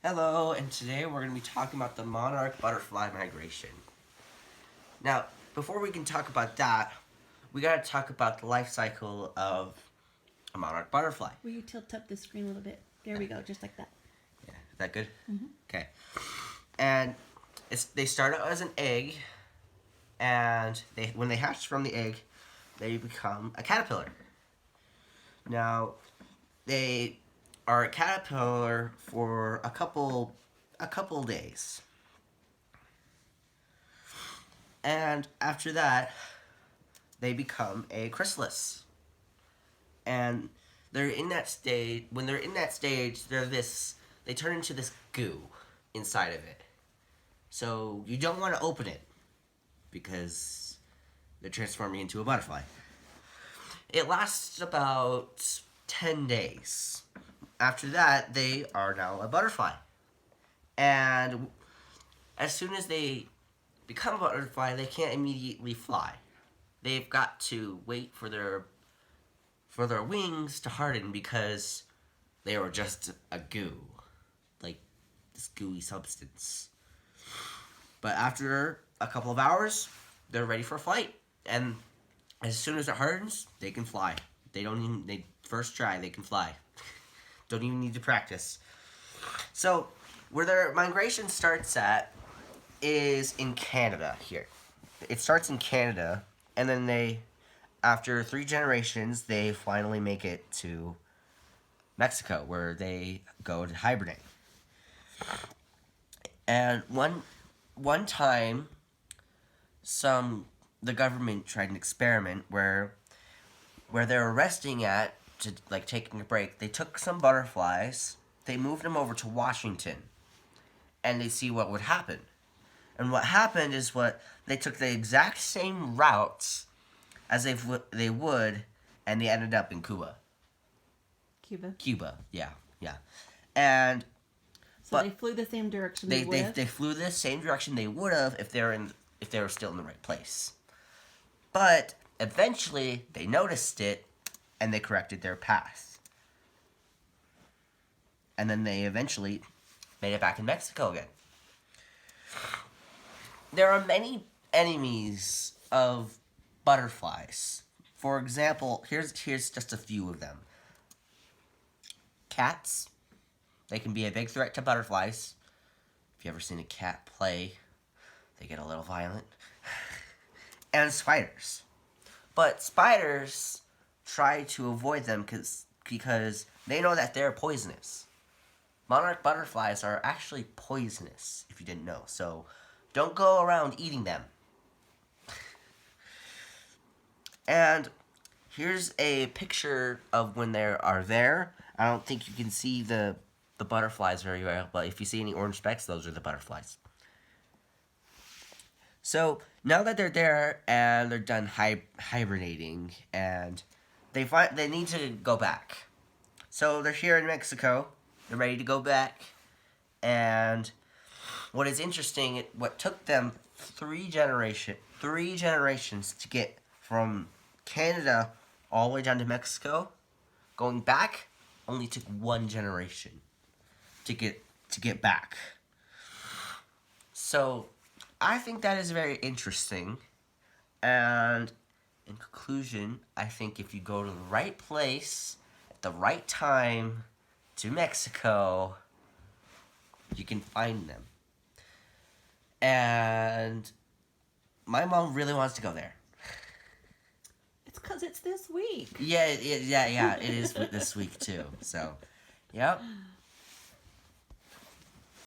Hello, and today we're going to be talking about the monarch butterfly migration. Now, before we can talk about that, we got to talk about the life cycle of a monarch butterfly. Will you tilt up the screen a little bit? There we go, just like that. Yeah, is that good? Mm-hmm. Okay. And they start out as an egg, and when they hatch from the egg, they become a caterpillar. Now, they are a caterpillar for a couple days. And after that, they become a chrysalis. And they're in that stage. When they're in that stage, they turn into this goo inside of it. So you don't want to open it because they're transforming into a butterfly. It lasts about 10 days. After that, they are now a butterfly. And as soon as they become a butterfly, they can't immediately fly. They've got to wait for their wings to harden because they were just a goo, like this gooey substance. But after a couple of hours, they're ready for flight, and as soon as it hardens, they can fly. They first try, they can fly. Don't even need to practice. So, where their migration starts at is in Canada here. It starts in Canada, and then after 3 generations, they finally make it to Mexico, where they go to hibernate. And one time, the government tried an experiment where they were resting at, to like taking a break. They took some butterflies, they moved them over to Washington, and they see what would happen. And what happened is they took the exact same routes as they would, and they ended up in Cuba. Cuba, yeah. And they flew the same direction they would have? They flew the same direction they would have if they were still in the right place. But eventually they noticed it and they corrected their path. And then they eventually made it back in Mexico again. There are many enemies of butterflies. For example, here's just a few of them. Cats. They can be a big threat to butterflies. If you ever seen a cat play, they get a little violent. And spiders. But spiders try to avoid them because they know that they're poisonous. Monarch butterflies are actually poisonous, if you didn't know. So don't go around eating them. And here's a picture of when they are there. I don't think you can see the butterflies very well, but if you see any orange specks, those are the butterflies. So now that they're there and they're done hibernating, and they need to go back. So they're here in Mexico. They're ready to go back. And what is interesting, what took them 3 generations to get from Canada all the way down to Mexico, going back only took 1 generation to get back. So I think that is very interesting. And in conclusion, I think if you go to the right place at the right time to Mexico, you can find them. And my mom really wants to go there. It's because it's this week. Yeah, it is this week too. So, yep.